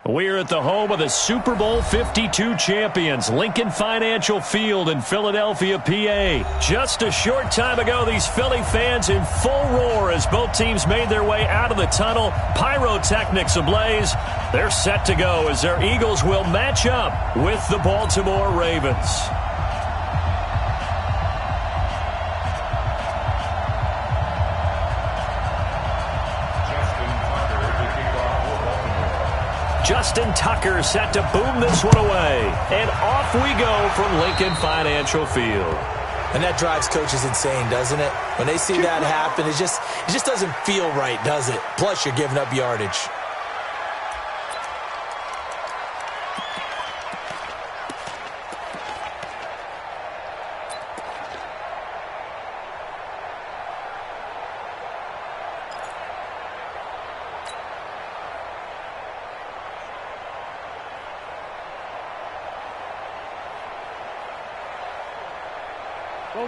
We're at the home of the Super Bowl 52 champions, Lincoln Financial Field in Philadelphia, PA. Just a short time ago, these Philly fans in full roar as both teams made their way out of the tunnel. Pyrotechnics ablaze. They're set to go as their Eagles will match up with the Baltimore Ravens. Justin Tucker set to boom this one away. And off we go from Lincoln Financial Field. And that drives coaches insane, doesn't it? When they see that happen, it just doesn't feel right, does it? Plus, you're giving up yardage.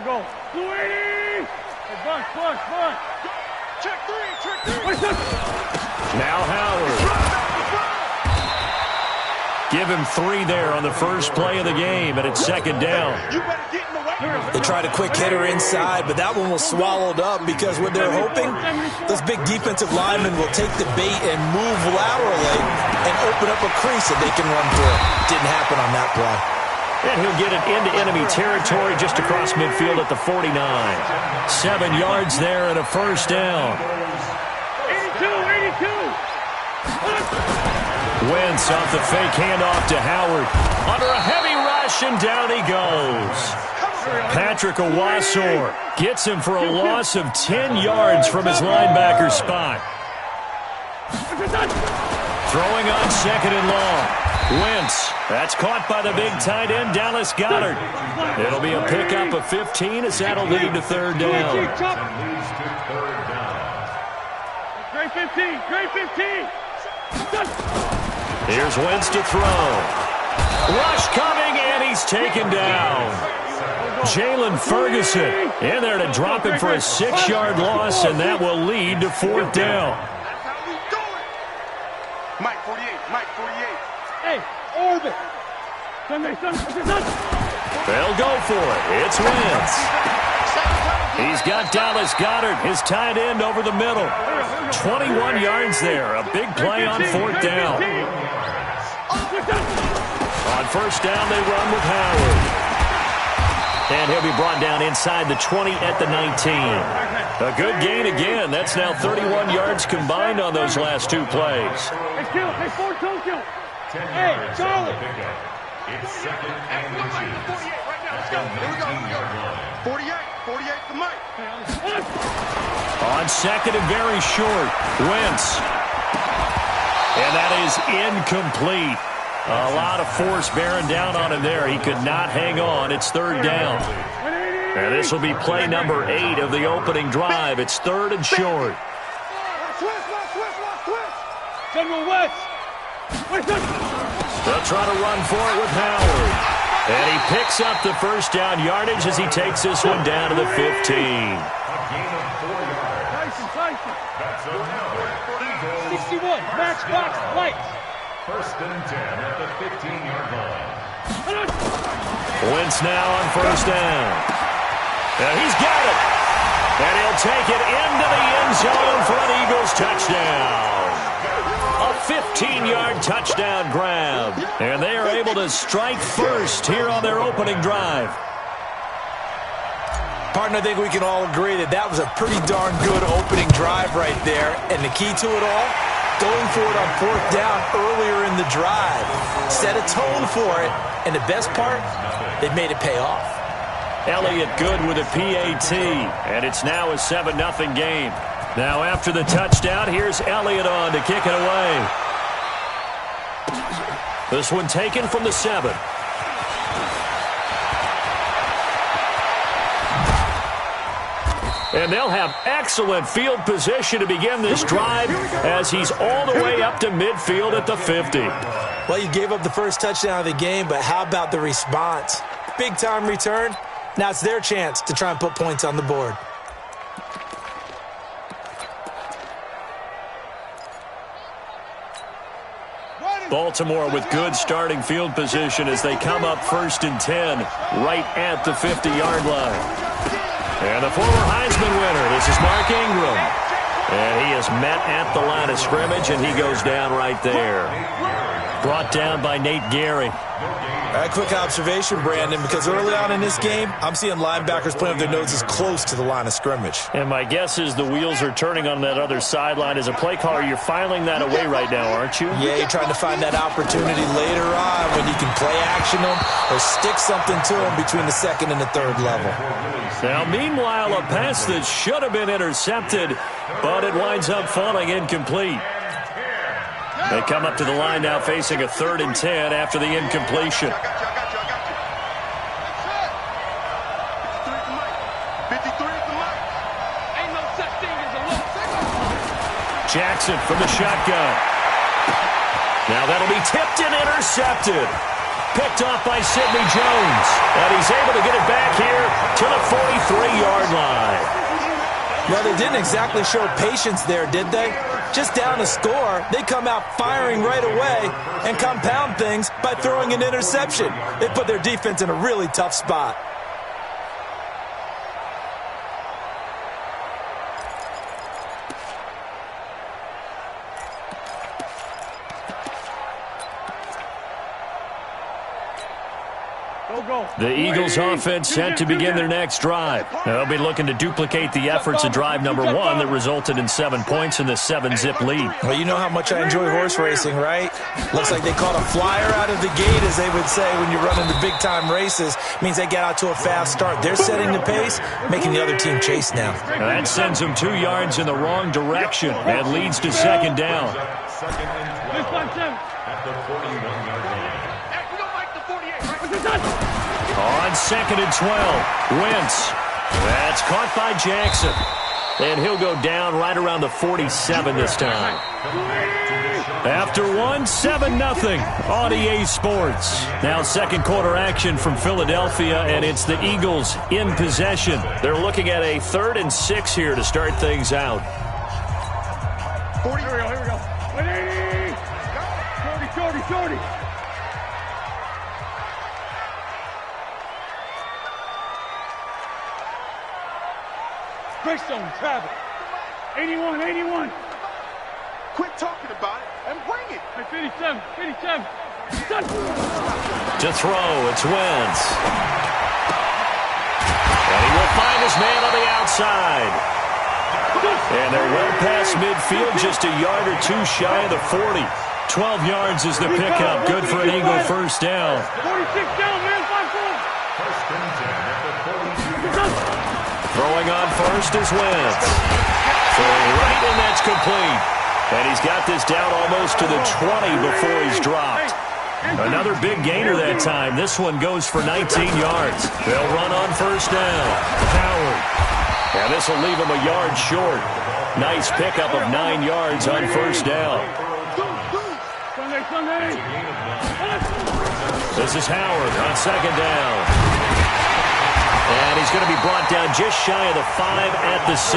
Go. 280! Hey, Buck. Check three. Now Howard. Give him 3 there on the first play of the game, and it's second down. They tried a quick hitter inside, but that one was swallowed up because what they're hoping, those big defensive linemen will take the bait and move laterally and open up a crease that they can run through. Didn't happen on that play. And he'll get it into enemy territory just across midfield at the 49. 7 yards there and a first down. 82. Wentz off the fake handoff to Howard. Under a heavy rush, and down he goes. Patrick Owasor gets him for a loss of 10 yards from his linebacker spot. Throwing on second and long. Wentz, that's caught by the big tight end, Dallas Goedert. It'll be a pickup of 15 as that'll lead to third down. Great 15. Here's Wentz to throw. Rush coming, and he's taken down. Jalen Ferguson in there to drop him for a 6-yard loss, and that will lead to fourth down. Mike 48. Hey, Orbit. They'll go for it. It's Wentz. He's got Dallas Goedert, his tight end, over the middle. 21 yards there. A big play on fourth down. On first down, they run with Howard. And he'll be brought down inside the 20 at the 19. A good gain again. That's now 31 yards combined on those last 2 plays. Hey, Ford Tokyo. Hey, Charlie. It's second and 2. Let's go. Here we go. 48 to Mike. On second and very short, Wentz. And that is incomplete. A lot of force bearing down on him there. He could not hang on. It's third down. And this will be play number 8 of the opening drive. It's third and short. General West. They'll try to run for it with Howard. And he picks up the first down yardage as he takes this one down to the 15. A gain of 4 yards. That's another Eagles. 61. Matchbox lights. First and 10 at the 15-yard line. Wentz now on first down. And he's got it. And he'll take it into the end zone for an Eagles touchdown. A 15-yard touchdown grab. And they are able to strike first here on their opening drive. Partner, I think we can all agree that that was a pretty darn good opening drive right there. And the key to it all, going for it on fourth down earlier in the drive. Set a tone for it. And the best part, they made it pay off. Elliott good with a PAT. And it's now a 7-0 game. Now after the touchdown, here's Elliott on to kick it away. This one taken from the 7. And they'll have excellent field position to begin this drive as he's all the way up to midfield at the 50. Well, you gave up the first touchdown of the game, but how about the response? Big-time return. Now it's their chance to try and put points on the board. Ready. Baltimore with good starting field position as they come up 1st and 10 right at the 50-yard line. And the former Heisman winner, this is Mark Ingram. And he is met at the line of scrimmage, and he goes down right there. Brought down by Nate Gary. All right, quick observation, Brandon, because early on in this game, I'm seeing linebackers playing with their noses close to the line of scrimmage. And my guess is the wheels are turning on that other sideline. As a play caller, you're filing that away right now, aren't you? Yeah, you're trying to find that opportunity later on when you can play action them or stick something to them between the 2nd and the 3rd level. Now, meanwhile, a pass that should have been intercepted, but it winds up falling incomplete. They come up to the line now facing a 3rd and 10 after the incompletion. Jackson from the shotgun. Now that'll be tipped and intercepted. Picked off by Sidney Jones. And he's able to get it back here to the 43-yard line. Well, they didn't exactly show patience there, did they? Just down a score, they come out firing right away and compound things by throwing an interception. They put their defense in a really tough spot. The Eagles offense set to begin their next drive. They'll be looking to duplicate the efforts of drive number 1 that resulted in 7 points in the 7-zip lead. Well, you know how much I enjoy horse racing, right? Looks like they caught a flyer out of the gate, as they would say when you're running the big-time races. Means they get out to a fast start. They're setting the pace, making the other team chase now. That sends them 2 yards in the wrong direction and leads to 2nd down. At the 41-yard line. On 2nd and 12, Wentz. That's caught by Jackson. And he'll go down right around the 47 this time. After 7-0 on EA Sports. Now 2nd quarter action from Philadelphia, and it's the Eagles in possession. They're looking at a 3rd and 6 here to start things out. 40, here we go. 180. Shorty. Greystone, travel. 81. Quit talking about it and bring it. 57. To throw, it's Wentz. And he will find his man on the outside. And they're well past midfield, just a yard or 2 shy of the 40. 12 yards is the pickup. Good for an Eagle 1st down. 46 down, man. 1st and 10 at the 42. Throwing on first is Wentz. Throwing right, and that's complete. And he's got this down almost to the 20 before he's dropped. Another big gainer that time. This one goes for 19 yards. They'll run on 1st down. Howard. And this will leave him a yard short. Nice pickup of 9 yards on 1st down. This is Howard on 2nd down. And he's going to be brought down just shy of the 5 at the 6.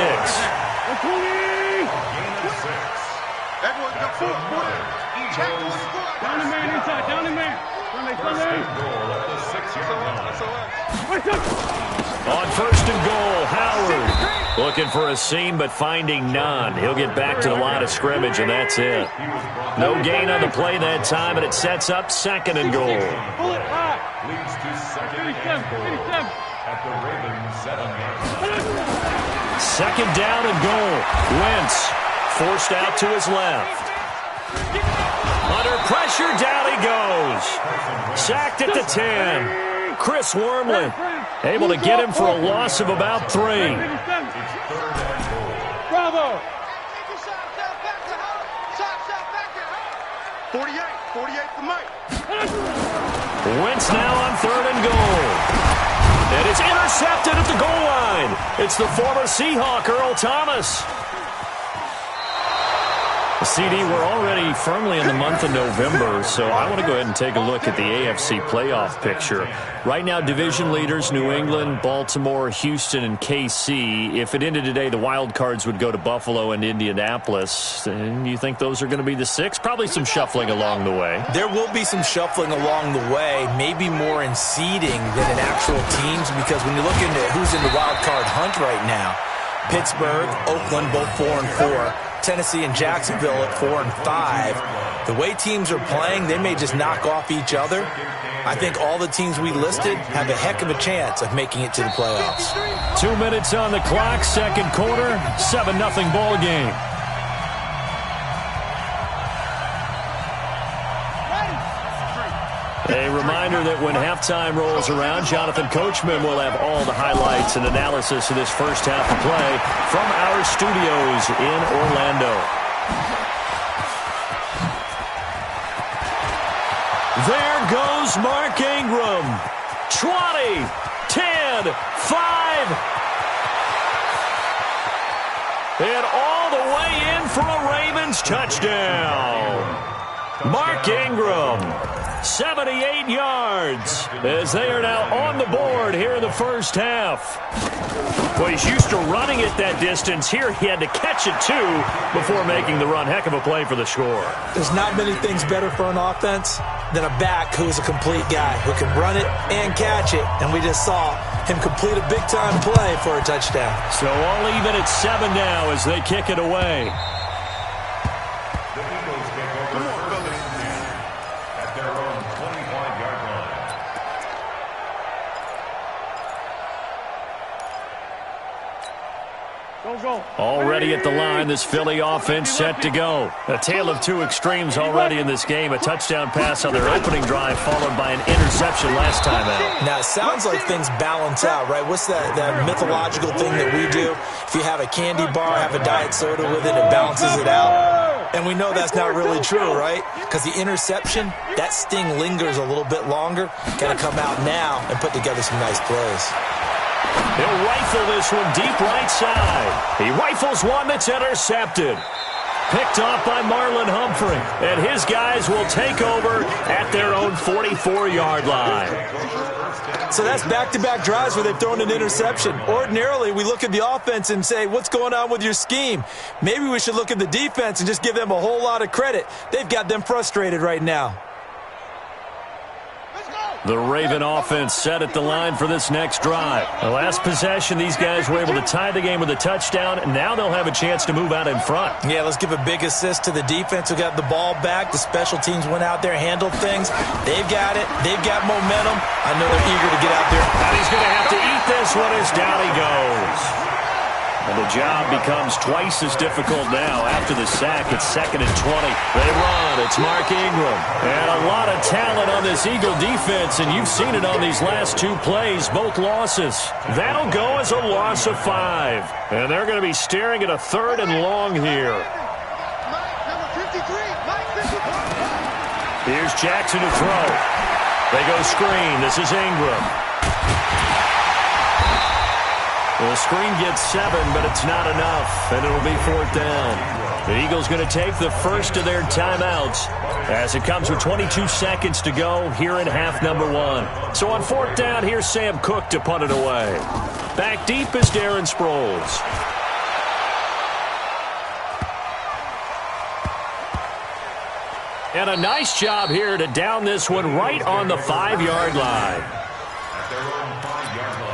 Down the man inside, down the man. On 1st and goal, Howard looking for a seam but finding none. He'll get back to the line of scrimmage, and that's it. No gain on the play that time, and it sets up 2nd and goal. Leads to 2nd and goal. At the Ravens 7-yard line. 2nd down and goal. Wentz forced out to his left. Under pressure, down he goes. Sacked at the 10. Chris Wormley able to get him for a loss of about 3. Bravo. 48 for Mike. Wentz now on 3rd and goal. And it's intercepted at the goal line. It's the former Seahawk, Earl Thomas. CD, we're already firmly in the month of November, so I want to go ahead and take a look at the AFC playoff picture. Right now, division leaders, New England, Baltimore, Houston, and KC. If it ended today, the wild cards would go to Buffalo and Indianapolis. And you think those are going to be the 6? Probably some shuffling along the way. There will be some shuffling along the way, maybe more in seeding than in actual teams, because when you look into who's in the wild card hunt right now, Pittsburgh, Oakland, both 4-4. Tennessee and Jacksonville at 4 and 5. The way teams are playing, they may just knock off each other. I think all the teams we listed have a heck of a chance of making it to the playoffs. 2 minutes on the clock, second quarter, 7-0 ball game. A reminder that when halftime rolls around, Jonathan Coachman will have all the highlights and analysis of this first half of play from our studios in Orlando. There goes Mark Ingram. 20, 10, 5. And all the way in for a Ravens touchdown. Mark Ingram. 78 yards as they are now on the board here in the first half. Well, he's used to running it that distance. Here he had to catch it, too, before making the run. Heck of a play for the score. There's not many things better for an offense than a back who is a complete guy who can run it and catch it. And we just saw him complete a big-time play for a touchdown. So all even at 7 now as they kick it away. Already at the line, this Philly offense set to go. A tale of two extremes already in this game. A touchdown pass on their opening drive followed by an interception last time out. Now, it sounds like things balance out, right? What's that mythological thing that we do? If you have a candy bar, have a diet soda with it, it balances it out. And we know that's not really true, right? Because the interception, that sting lingers a little bit longer. Got to come out now and put together some nice plays. He'll rifle this one deep right side. He rifles one that's intercepted. Picked off by Marlon Humphrey. And his guys will take over at their own 44-yard line. So that's back-to-back drives where they've thrown an interception. Ordinarily, we look at the offense and say, what's going on with your scheme? Maybe we should look at the defense and just give them a whole lot of credit. They've got them frustrated right now. The Raven offense set at the line for this next drive. The last possession, these guys were able to tie the game with a touchdown, and now they'll have a chance to move out in front. Yeah, let's give a big assist to the defense who got the ball back. The special teams went out there, handled things. They've got it. They've got momentum. I know they're eager to get out there. And he's going to have to eat this one as down he goes. And the job becomes twice as difficult now. After the sack, it's 2nd and 20. They run. It's Mark Ingram. And a lot of talent on this Eagle defense, and you've seen it on these last two plays, both losses. That'll go as a loss of 5. And they're going to be staring at a 3rd and long here. Here's Jackson to throw. They go screen. This is Ingram. The screen gets 7, but it's not enough, and it'll be 4th down. The Eagles going to take the first of their timeouts as it comes with 22 seconds to go here in half number 1. So on 4th down, here's Sam Cook to punt it away. Back deep is Darren Sproles. And a nice job here to down this one right on the 5-yard line. At their own 5-yard line.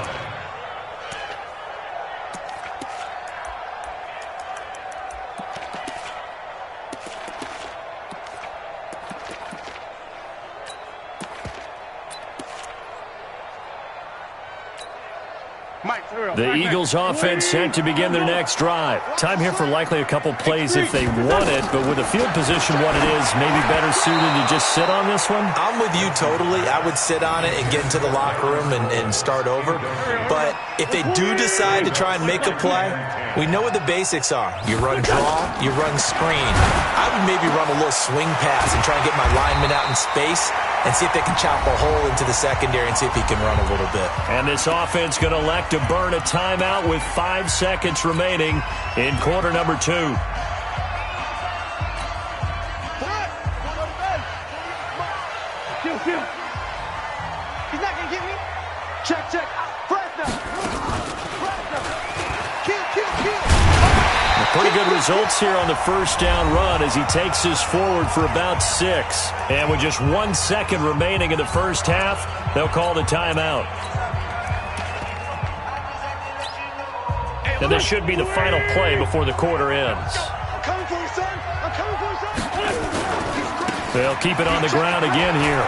The Eagles offense set to begin their next drive. Time here for likely a couple plays if they want it, but with the field position what it is, maybe better suited to just sit on this one? I'm with you totally. I would sit on it and get into the locker room and start over. But if they do decide to try and make a play, we know what the basics are. You run draw, you run screen. I would maybe run a little swing pass and try and get my lineman out in space and see if they can chop a hole into the secondary and see if he can run a little bit. And this offense going to elect to burn a timeout with 5 seconds remaining in quarter number 2. Pretty good results here on the first down run as he takes this forward for about 6. And with just 1 second remaining in the first half, they'll call the timeout. And this should be the final play before the quarter ends. I'm coming for you, son. I'm coming for you, son. They'll keep it on the ground again here.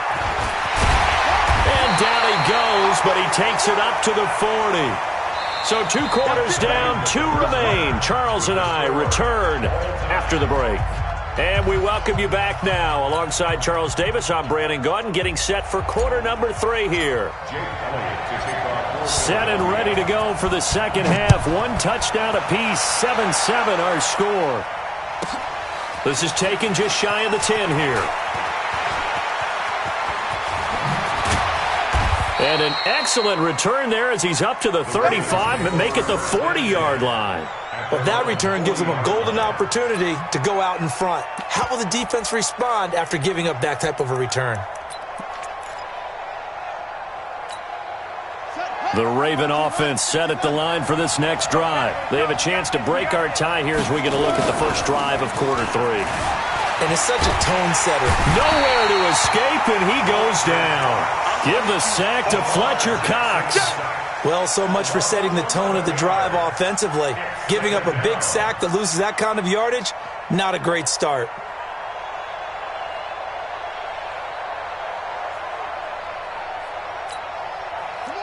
And down he goes, but he takes it up to the 40. So 2 quarters down, 2 remain. Charles and I return after the break. And we welcome you back now. Alongside Charles Davis, I'm Brandon Gaudin, getting set for quarter number 3 here. Set and ready to go for the second half. 1 touchdown apiece, 7-7 our score. This is taken just shy of the 10 here. And an excellent return there as he's up to the 35 and make it the 40-yard line. Well, that return gives them a golden opportunity to go out in front. How will the defense respond after giving up that type of a return? The Raven offense set at the line for this next drive. They have a chance to break our tie here as we get a look at the first drive of quarter 3. And it's such a tone setter. Nowhere to escape, and he goes down. Give the sack to Fletcher Cox. Well, so much for setting the tone of the drive offensively. Giving up a big sack that loses that kind of yardage, not a great start.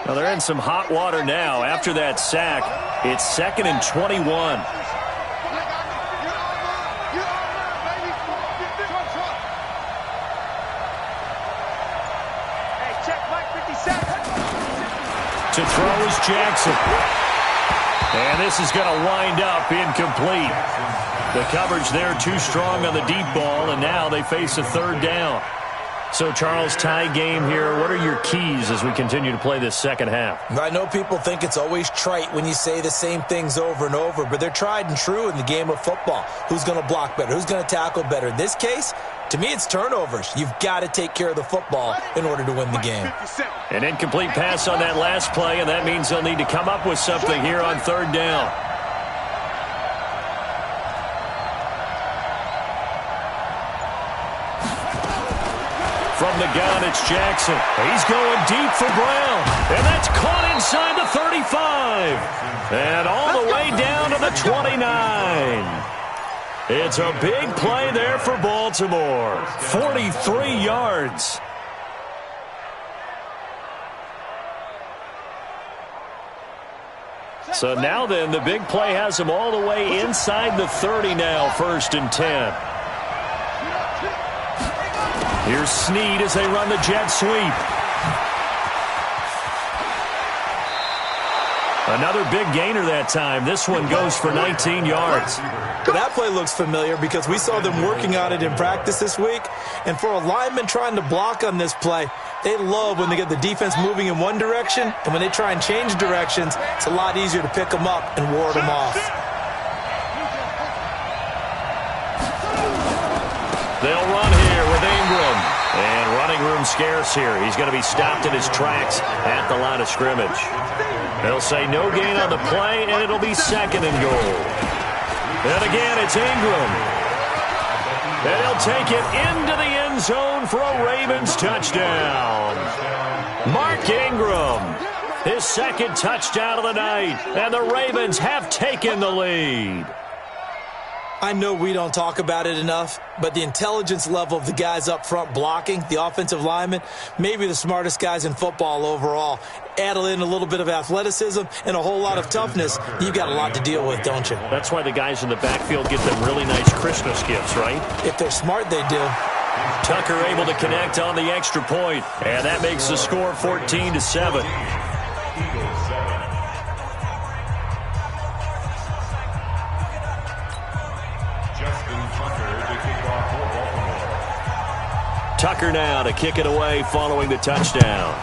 Well, they're in some hot water now. After that sack, it's 2nd and 21. To throw is Jackson. And this is going to wind up incomplete. The coverage there too strong on the deep ball, and now they face a 3rd down. So, Charles, tie game here. What are your keys as we continue to play this second half? I know people think it's always trite when you say the same things over and over, but they're tried and true in the game of football. Who's going to block better? Who's going to tackle better? In this case, to me, it's turnovers. You've got to take care of the football in order to win the game. An incomplete pass on that last play, and that means they'll need to come up with something here on 3rd down. From the gun, it's Jackson. He's going deep for Brown. And that's caught inside the 35. And all the way down to the 29. It's a big play there for Baltimore. 43 yards. So now then, the big play has them all the way inside the 30 now, 1st and 10. Here's Snead as they run the jet sweep. Another big gainer that time. This one goes for 19 yards. That play looks familiar because we saw them working on it in practice this week. And for a lineman trying to block on this play, they love when they get the defense moving in one direction. And when they try and change directions, it's a lot easier to pick them up and ward them off. They'll run here with Ingram. And running room scarce here. He's going to be stopped in his tracks at the line of scrimmage. They'll say no gain on the play, and it'll be 2nd and goal. And again, it's Ingram. And he'll take it into the end zone for a Ravens touchdown. Mark Ingram, his 2nd touchdown of the night, and the Ravens have taken the lead. I know we don't talk about it enough, but the intelligence level of the guys up front blocking, the offensive linemen, maybe the smartest guys in football overall. Add in a little bit of athleticism and a whole lot of toughness, you've got a lot to deal with, don't you? That's why the guys in the backfield get them really nice Christmas gifts, right? If they're smart, they do. Tucker able to connect on the extra point, and that makes the score 14-7. Tucker now to kick it away following the touchdown.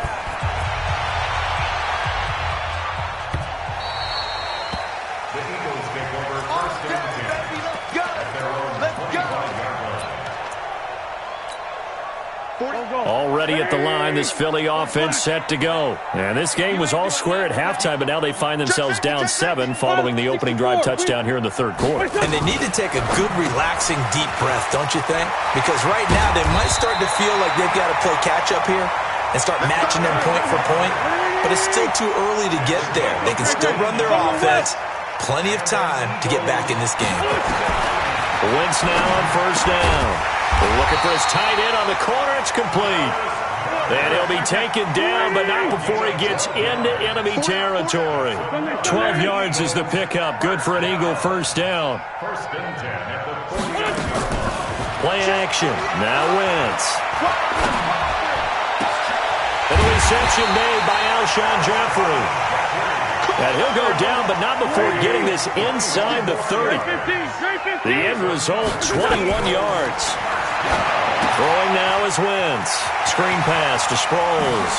The Eagles take over 1st and 10. At their own 20-yard line. Already at the line, this Philly offense set to go. And this game was all square at halftime, but now they find themselves down 7 following the opening drive touchdown here in the third quarter. And they need to take a good, relaxing, deep breath, don't you think? Because right now they might start to feel like they've got to play catch-up here and start matching them point for point. But it's still too early to get there. They can still run their offense. Plenty of time to get back in this game. Wentz now on first down. Looking for his tight end on the corner. It's complete. And he'll be taken down, but not before he gets into enemy territory. 12 yards is the pickup. Good for an Eagle first down. Play action. Now Wentz. And the reception made by Alshon Jeffrey. And he'll go down, but not before getting this inside the 30. The end result, 21 yards. Throwing now is Wentz. Screen pass to Sproles.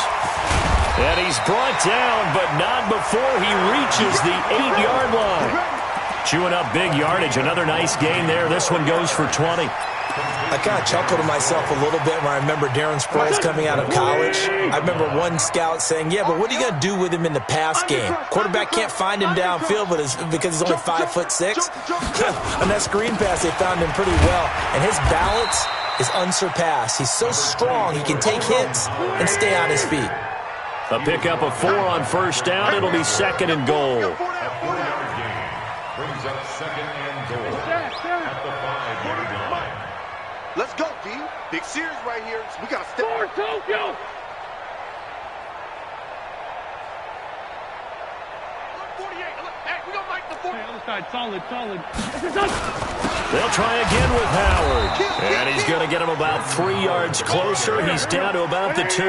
And he's brought down, but not before he reaches the 8-yard line. Chewing up big yardage. Another nice gain there. This one goes for 20. I kind of chuckled to myself a little bit when I remember Darren Sproles coming out of college. I remember one scout saying, yeah, but what are you going to do with him in the pass game? Quarterback can't find him downfield because he's only 5'6". On that screen pass, they found him pretty well. And his balance is unsurpassed. He's so strong, he can take hits and stay on his feet. A pickup of 4 on first down. It'll be second and goal. Brings up second and goal at the 5-yard line. Let's go, D. Big series right here. So we got to step Score, Tokyo! 48. Hey, we gonna make the 40. Other side, solid. They'll try again with Howard. And he's going to get him about 3 yards closer. He's down to about the 2.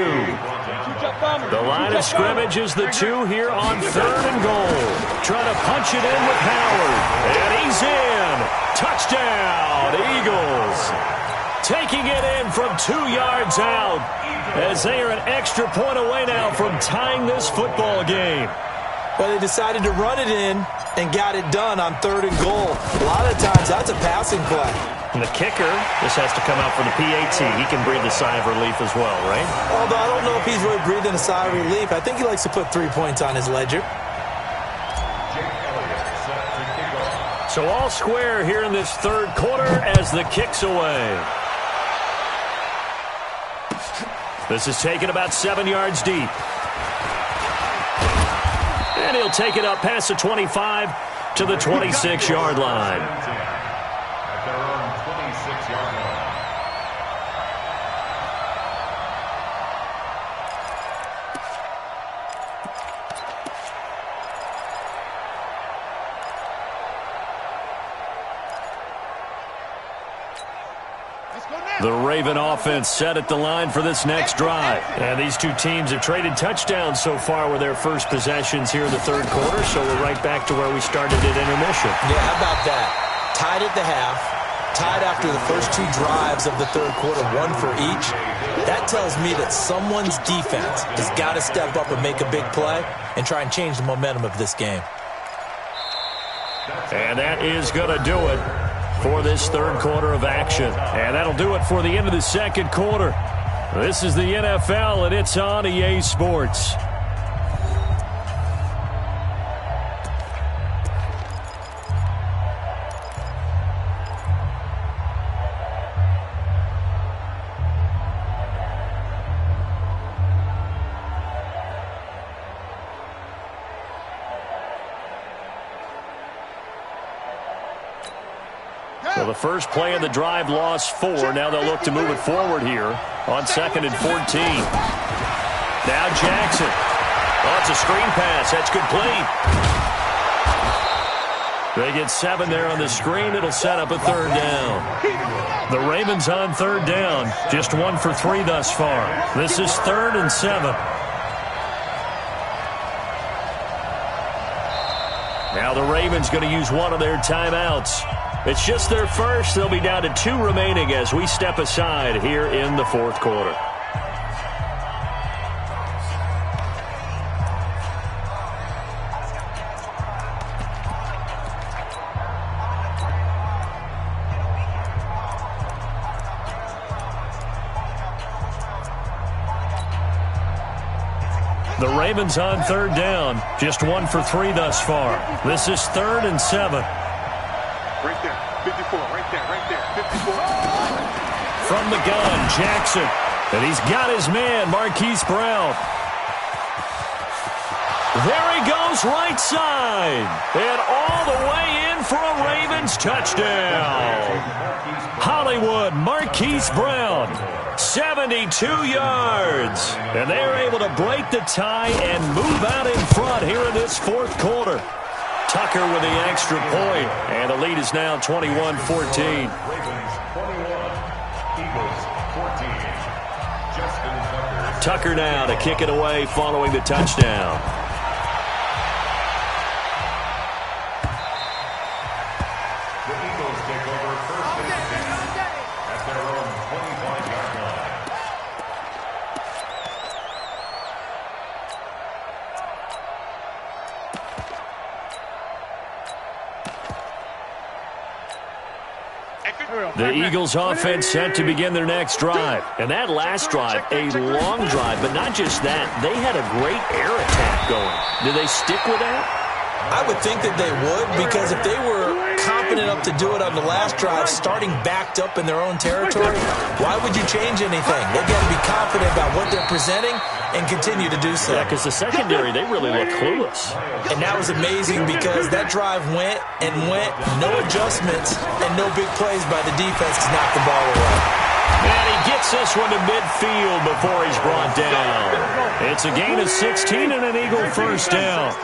The line of scrimmage is the 2 here on third and goal. Trying to punch it in with Howard. And he's in. Touchdown, Eagles. Taking it in from 2 yards out as they are an extra point away now from tying this football game. Well, they decided to run it in and got it done on third and goal. A lot of times, that's a passing play. And the kicker, this has to come out for the PAT. He can breathe a sigh of relief as well, right? Although I don't know if he's really breathing a sigh of relief. I think he likes to put 3 points on his ledger. So all square here in this third quarter as the kick's away. This is taken about 7 yards deep. And he'll take it up past the 25 to the 26-yard line. At their own 26-yard line. The Raven offense set at the line for this next drive. And these two teams have traded touchdowns so far with their first possessions here in the third quarter, so we're right back to where we started at intermission. Yeah, how about that? Tied at the half, tied after the first 2 drives of the third quarter, 1 for each. That tells me that someone's defense has got to step up and make a big play and try and change the momentum of this game. And that is going to do it for this third quarter of action. And that'll do it for the end of the second quarter. This is the NFL, and it's on EA Sports. Well, the first play of the drive lost 4. Now they'll look to move it forward here on 2nd and 14. Now Jackson. Oh, it's a screen pass. That's complete. They get 7 there on the screen. It'll set up a third down. The Ravens on third down. Just 1 for 3 thus far. This is 3rd and 7. Now the Ravens going to use one of their timeouts. It's just their first. They'll be down to 2 remaining as we step aside here in the fourth quarter. The Ravens on third down. Just 1 for 3 thus far. This is 3rd and 7. Right there. 54. Right there. 54. From the gun, Jackson. And he's got his man, Marquise Brown. There he goes, right side. And all the way in for a Ravens touchdown. Hollywood, Marquise Brown, 72 yards. And they're able to break the tie and move out in front here in this 4th quarter. Tucker with the extra point, and the lead is now 21-14. Tucker now to kick it away following the touchdown. The Eagles take over 1st and 10 at their own 25-yard line. The Eagles offense set to begin their next drive. And that last drive, a long drive, but not just that. They had a great air attack going. Do they stick with that? I would think that they would, because if they were confident enough to do it on the last drive, starting backed up in their own territory, why would you change anything? They've got to be confident about what they're presenting and continue to do so. Yeah, because the secondary, they really look clueless. And that was amazing because that drive went and went, no adjustments and no big plays by the defense to knock the ball away. And he gets this one to midfield before he's brought down. It's a gain of 16 and an Eagle first down.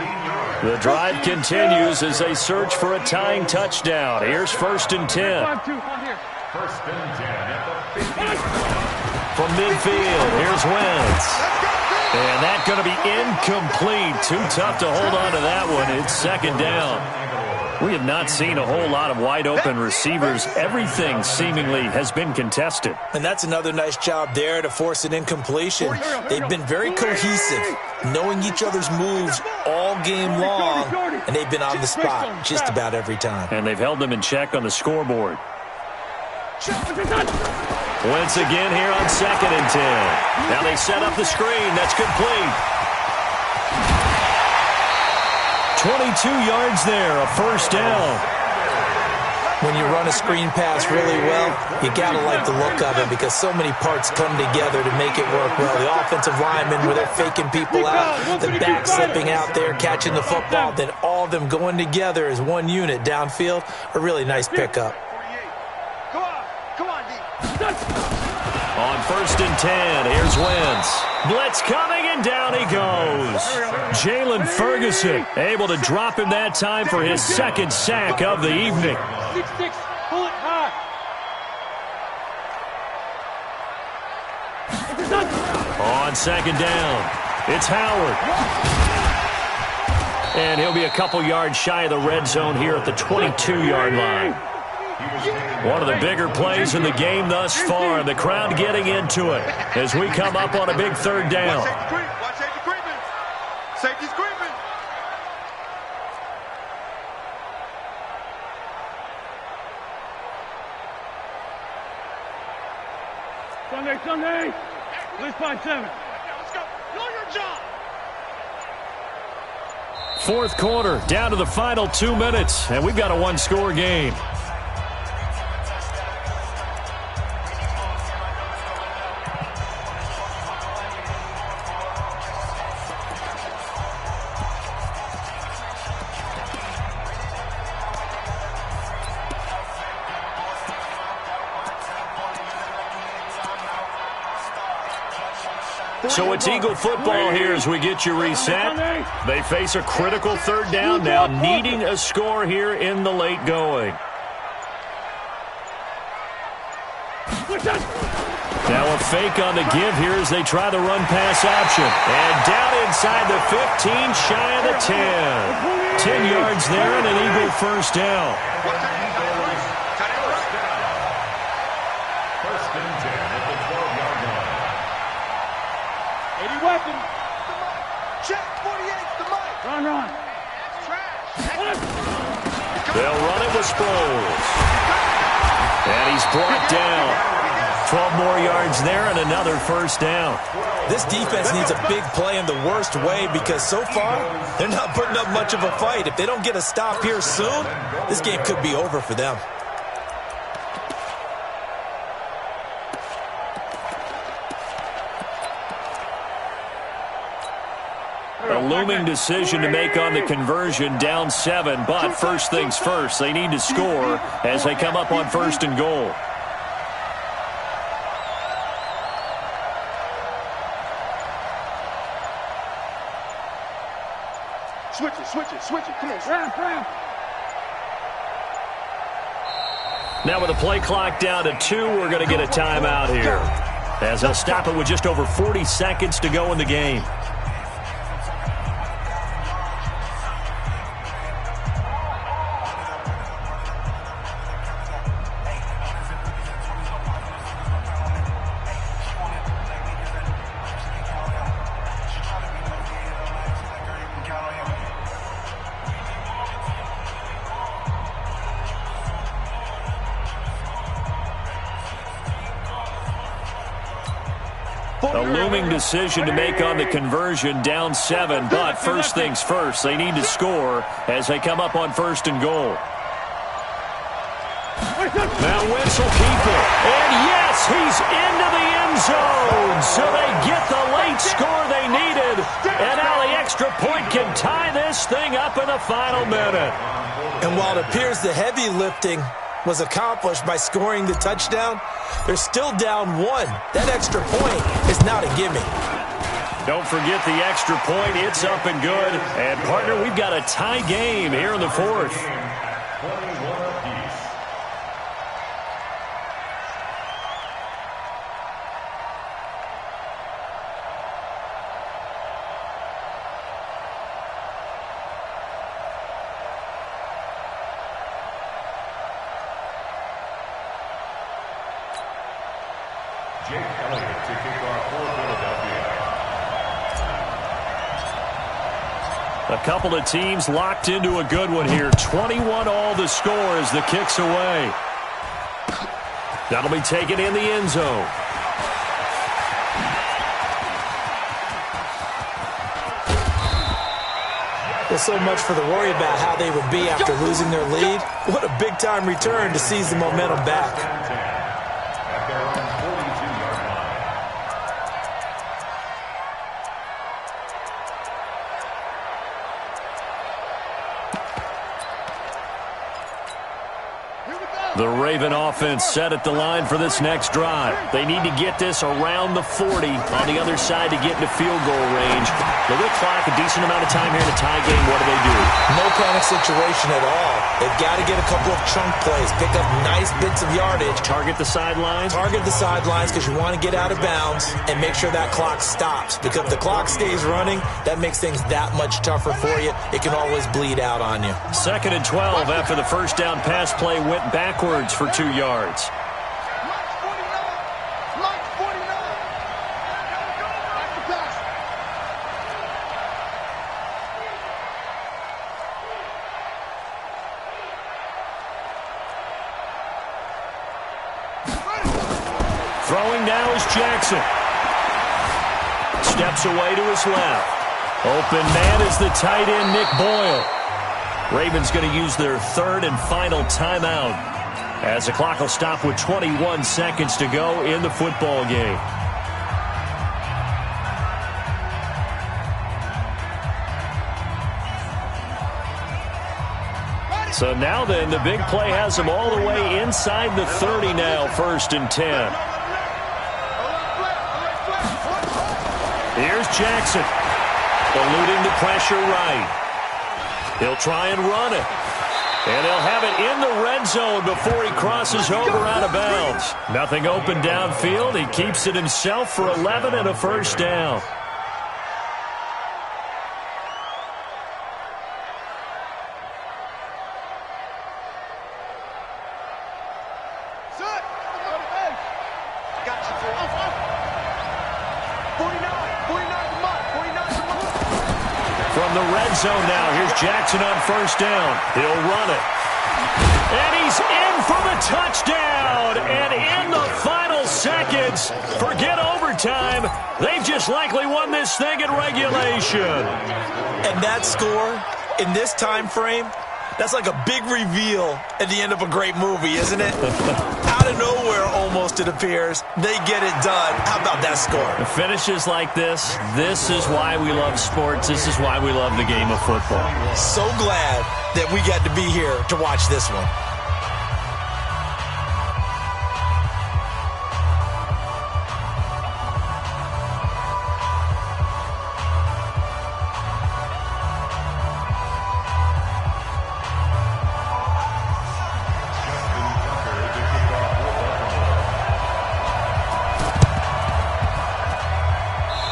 The drive continues as they search for a tying touchdown. Here's 1st and 10. 1st and 10 at the 50. From midfield, here's Wentz. And that's going to be incomplete. Too tough to hold on to that one. It's 2nd down. We have not seen a whole lot of wide-open receivers. Everything seemingly has been contested. And that's another nice job there to force an incompletion. They've been very cohesive, knowing each other's moves all game long, and they've been on the spot just about every time. And they've held them in check on the scoreboard. Wentz again here on 2nd and 10. Now they set up the screen. That's complete. 22 yards there, a first down. When you run a screen pass really well, you got to like the look of it because so many parts come together to make it work well. The offensive linemen, where they're faking people out, the back slipping out there, catching the football, then all of them going together as one unit downfield, a really nice pickup. Come on, D. On 1st and 10, here's Wentz. Blitz coming, and down he goes. Jalen Ferguson able to drop him that time for his 2nd sack of the evening. 6-6, pull it high. On 2nd down, it's Howard. And he'll be a couple yards shy of the red zone here at the 22-yard line. One of the bigger plays in the game thus far. The crowd getting into it as we come up on a big 3rd down. Watch safety creeping. Safety's creeping. Sunday. Let's find 7. Let's go. Know your job. 4th quarter, down to the final 2 minutes, and we've got a 1-score game. So it's Eagle football here as we get you reset. They face a critical 3rd down now, needing a score here in the late going. Now a fake on the give here as they try the run-pass option. And down inside the 15, shy of the 10. 10 yards there and an Eagle first down. 1st and 10 at the 12-yard line. 80 weapon. Check 48, the mic. Run. They'll run it with Sproles. And he's brought down. 12 more yards there and another first down. This defense needs a big play in the worst way because so far they're not putting up much of a fight. If they don't get a stop here soon, this game could be over for them. A looming decision to make on the conversion, down 7, but first things first, they need to score as they come up on 1st and goal. Switch it. Come on. Now with the play clock down to 2, we're going to get a timeout here, as they'll stop it with just over 40 seconds to go in the game. A looming decision to make on the conversion, down 7, but first things first, they need to score as they come up on 1st and goal. Now Wentz will keep it, and yes, he's into the end zone, so they get the late score they needed, and now the extra point can tie this thing up in the final minute. And while it appears the heavy lifting was accomplished by scoring the touchdown, they're still down 1. That extra point is not a gimme. Don't forget the extra point. It's up and good. And, partner, we've got a tie game here in the 4th. A couple of teams locked into a good one here. 21 all the score as the kick's away. That'll be taken in the end zone. Well, so much for the worry about how they would be after losing their lead. What a big-time return to seize the momentum back. The Raven offense set at the line for this next drive. They need to get this around the 40 on the other side to get into field goal range. With the clock, a decent amount of time here in a tie game, what do? No panic situation at all. They've got to get a couple of chunk plays, pick up nice bits of yardage. Target the sidelines? Target the sidelines because you want to get out of bounds and make sure that clock stops. Because if the clock stays running, that makes things that much tougher for you. It can always bleed out on you. 2nd and 12 after the first down pass play went backwards for 2 yards. Throwing now is Jackson. Steps away to his left. Open man is the tight end, Nick Boyle. Ravens going to use their 3rd and final timeout, as the clock will stop with 21 seconds to go in the football game. So now then, the big play has them all the way inside the 30 now, 1st and 10. Here's Jackson, eluding the pressure right. He'll try and run it. And he'll have it in the red zone before he crosses over out of bounds. Nothing open downfield. He keeps it himself for 11 and a first down. From the red zone now, here's Jackson on first down. He'll run it. And he's in for the touchdown. And in the final seconds Jags. Forget overtime. They've just likely won this thing in regulation. And that score in this time frame, that's like a big reveal at the end of a great movie, isn't it? Out of nowhere, almost, it appears, they get it done. How about that score? The finishes like this is why we love sports. This is why we love the game of football. So glad that we got to be here to watch this one.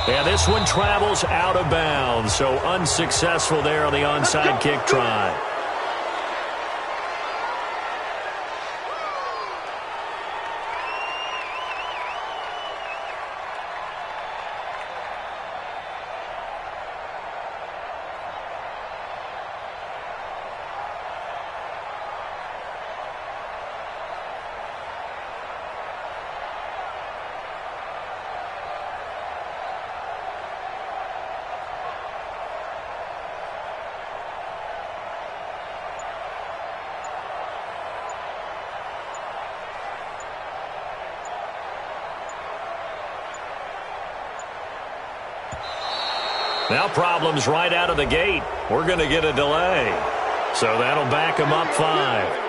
And this one travels out of bounds, so unsuccessful there on the onside kick try. Now problems right out of the gate. We're going to get a delay. So that'll back them up 5.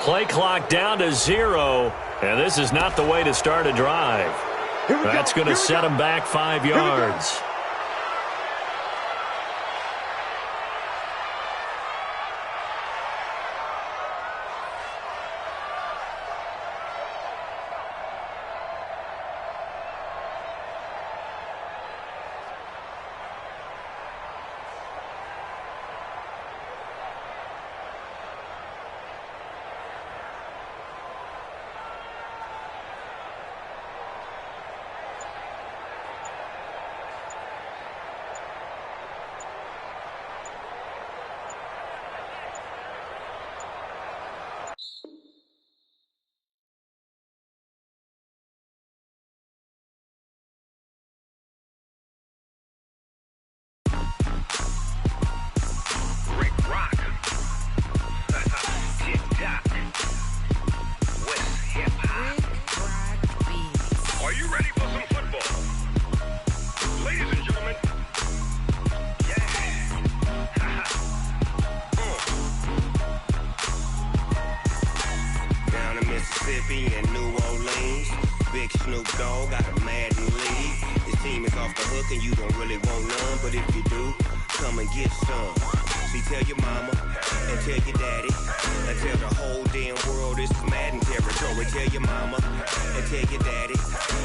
Play clock down to 0, and this is not the way to start a drive. That's going to set them back 5 yards. Mississippi and New Orleans. Big Snoop Dogg got a Madden league. His team is off the hook and you don't really want none, but if you do, come and get some. See, tell your mama and tell your daddy and tell the whole damn world this is Madden territory. Tell your mama and tell your daddy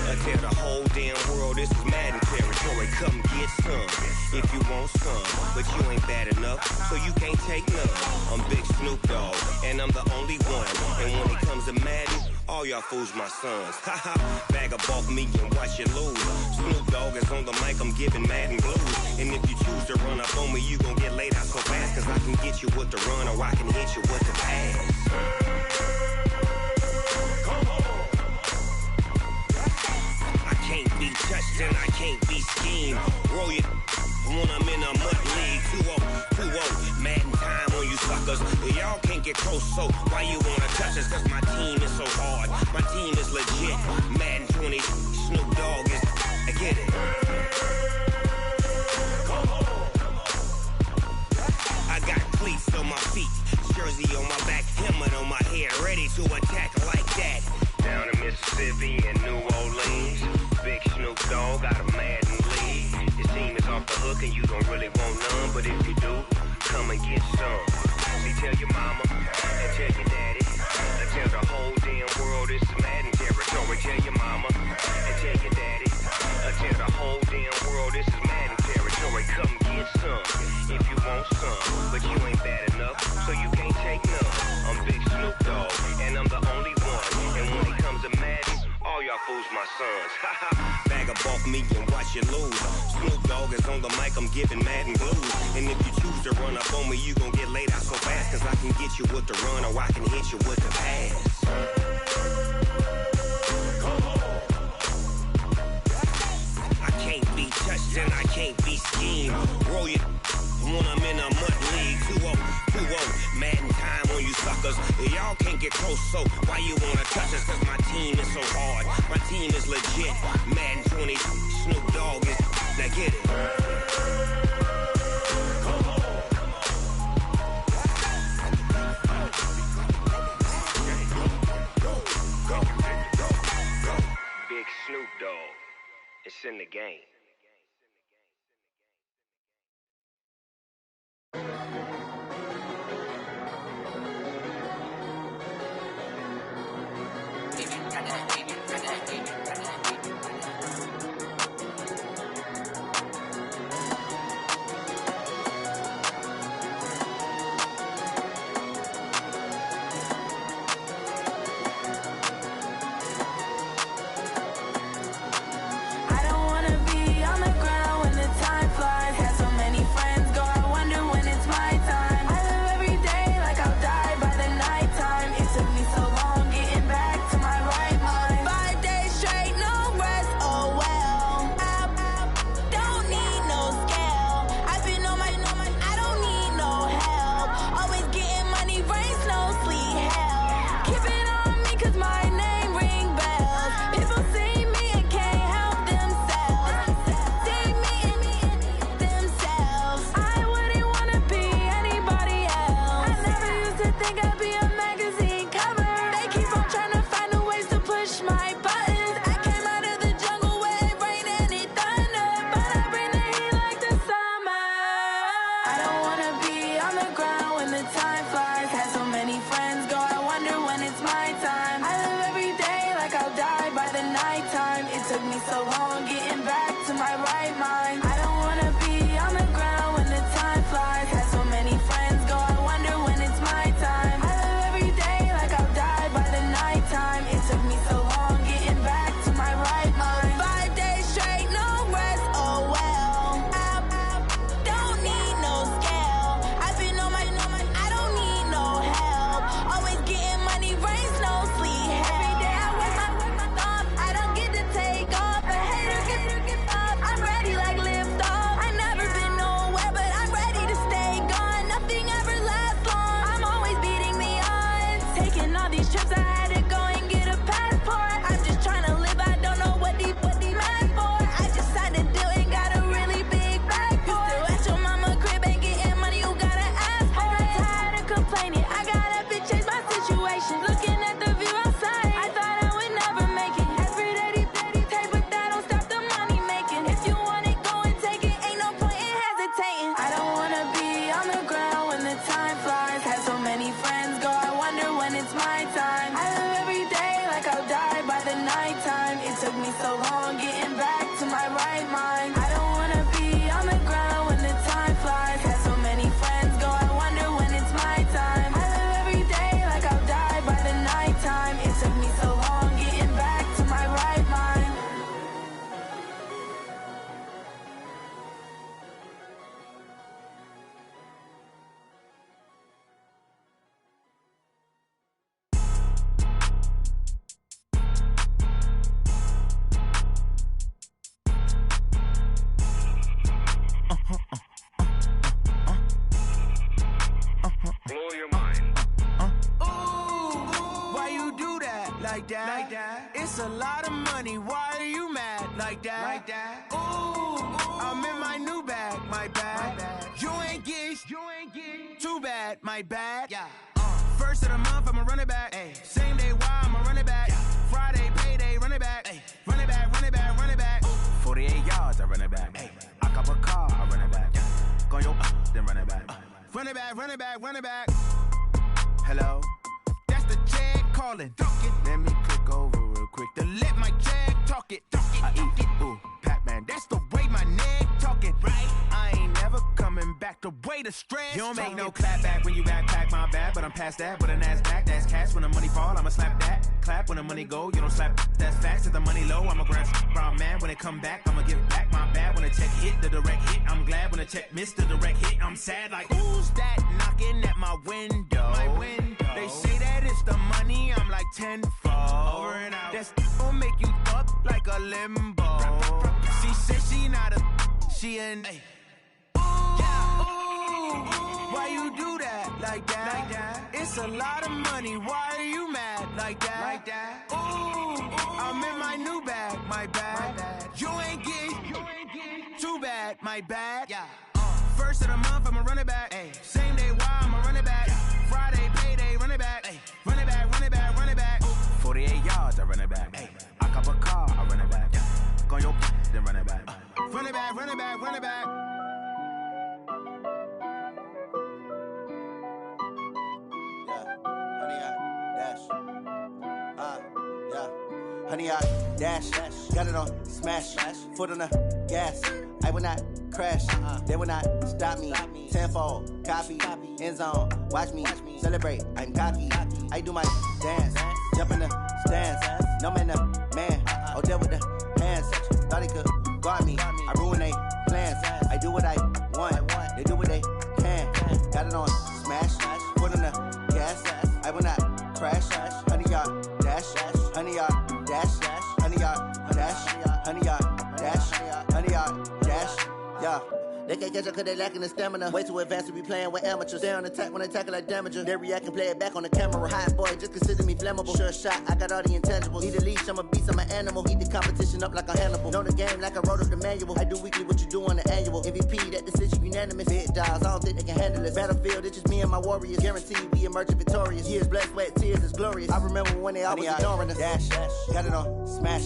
and tell the whole damn world this is Madden territory. Come get some if you want some, but you ain't bad enough, so you can't take none. I'm Big Snoop Dogg and I'm the only one, and when it comes to Madden, all y'all fools my sons. Haha, bag up off me and watch you lose. Snoop Dogg is on the mic, I'm giving Madden blues. And if you choose to run up on me, you gon' get laid out so fast, cause I can get you with the run or I can hit you with the pass. Come on. I can't be touched and I can't be schemed. Roll you when I'm in a mud league. 2-0, Madden time on you suckers. Y'all can't get close, so why you wanna touch us? Cause my team is so hard, my team is legit. Madden 20, Snoop Dogg is, I get it. Come on. I got cleats on my feet, jersey on my back, helmet on my head, ready to attack like that. Down in Mississippi and New Orleans, Big Snoop Dogg got a Madden league. His team is off the hook and you don't really want none, but if you do, come and get some. See, tell your mama and tell your daddy and tell the whole damn world this is Madden territory. Tell your mama and tell your daddy and tell the whole damn world this is Madden territory. Come get some if you want some, but you ain't bad enough, so you can't take none. I'm Big Snoop Dogg and I'm the only one, and when it comes to Madden, all y'all fools my sons. Bag up off me and watch you lose. Snoop Dogg is on the mic, I'm giving Madden blues. And if you choose to run up on me, you gon' get laid out so fast, cause I can get you with the run or I can hit you with the pass. Come on. I can't be touched and I can't be schemed. Roll you when I'm in a mud league. 2-0, Madden time on you suckers. Y'all can't get close, so why you wanna touch us? Cause my team is so hard, my team is legit. Madden 20, Snoop Dogg is, now get it. Come on. Go. Big Snoop Dogg, it's in the game. Looking at the view outside, I like that. It's a lot of money, why are you mad like that? Ooh, I'm in my new bag, my bad. You ain't get too bad, my bad. First of the month, I'ma run it back. Same day, why I'ma run it back. Friday, payday, run it back. Run it back, run it back, run it back. 48 yards, I run it back. I cop a car, I run it back. Go yo, then run it back. Run it back, run it back, run it back. Hello? That's the check calling. Let me click over real quick to let my check talk it. I eat it, ooh, Pac-Man. That's the way my neck talking. Right? I ain't never coming back the way the stress. You don't make no clap back when you backpack, my bad. But I'm past that with a NASDAQ. That's cash when the money fall, I'ma slap that. Clap when the money go, you don't slap. That's facts. If the money low, I'ma grab brown man. When it come back, I'ma give back my bad. When the check hit, the direct hit. I'm glad when the check missed the direct hit. I'm sad like, who's that knocking at my window? My window. They say that it's the money, I'm like tenfold. Over and out. That's gon' make you up like a limbo. She said she not a, she an. Why you do that like that? It's a lot of money, why are you mad like that? Ooh, I'm in my new bag, my bad. You ain't get too bad, my bad. First of the month, I'ma run it back. Same day, why I'ma run it back. Friday, payday, run it back. Run it back, run it back, run it back. 48 yards, I run it back. I cop a car, I run it back. Go yo, then run it back. Run it back, run it back, run it back. Honey, I dash, got it on smash, foot on the gas. I will not crash, they will not stop me. Tenfold, copy, end zone, watch me celebrate. I'm cocky, I do my dance, jump in the stands. No man, man, oh there with the hands. Thought he could guard me, I ruin they plans. I do what I want, they do what they can. Got it on smash, foot on the gas. I will not crash, honey, y'all dash, honey, y'all dash, honey, y'all dash, honey, y'all dash, honey, y'all dash, yeah. They can't catch up cause they lacking the stamina. Way too advanced to be playing with amateurs. Stay on attack when they tackle like damager. They react and play it back on the camera. Hot boy, just consider me flammable. Sure shot, I got all the intangibles. Need a leash, I'm a beast, I'm an animal. Eat the competition up like a Hannibal. Know the game like I wrote up the manual. I do weekly what you do on the annual. MVP, that decision unanimous. Big dials, I don't think they can handle this. Battlefield, it's just me and my warriors. Guaranteed we emerging victorious. Years, blood, sweat, tears, it's glorious. I remember when they always ignoring us. Dash, got it on smash,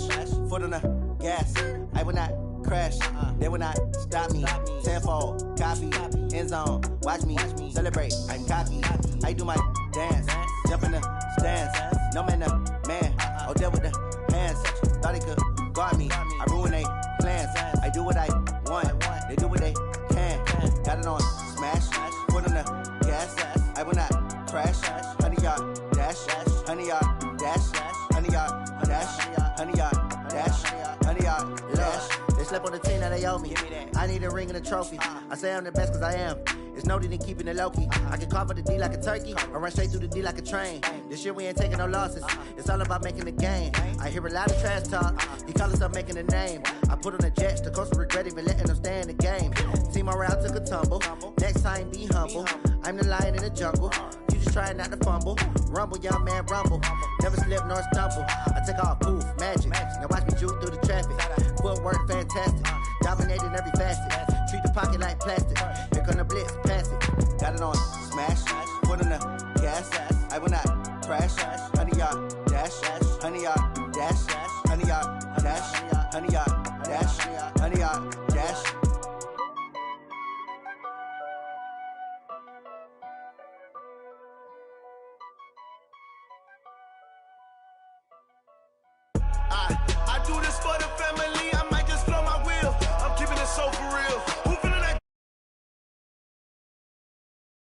foot on the gas. I will not crash, they will not stop me. Tenfold, copy, end zone, watch me celebrate. I'm cocky, I do my dance, jump in the stands. No man, man, oh there with the hands. Thought he could guard me, I ruin they plans. I do what I want, they do what they can. Got it on smash, foot on the gas. I will not crash, honey y'all dash, honey y'all dash, honey y'all dash, honey y'all dash, honey y'all dash. They slept on the team that they owe me. I need a ring and a trophy. I say I'm the best cause I am. It's no need in keeping it low-key. I can carve up the D like a turkey or run straight through the D like a train. This year we ain't taking no losses. It's all about making the game. I hear a lot of trash talk. He call himself making a name. I put on the Jets. The coach will regret even letting them stay in the game. Team morale took a tumble. Next time be humble. I'm the lion in the jungle. You just trying not to fumble. Rumble, young man, rumble. Never slip nor stumble. I take off, poof, magic. Now watch me juke through the traffic. Footwork fantastic. Dominating every facet. Treat the pocket like plastic. Here come the blitz, pass it. Got it on smash. Foot on the gas. I will not crash. Honey, y'all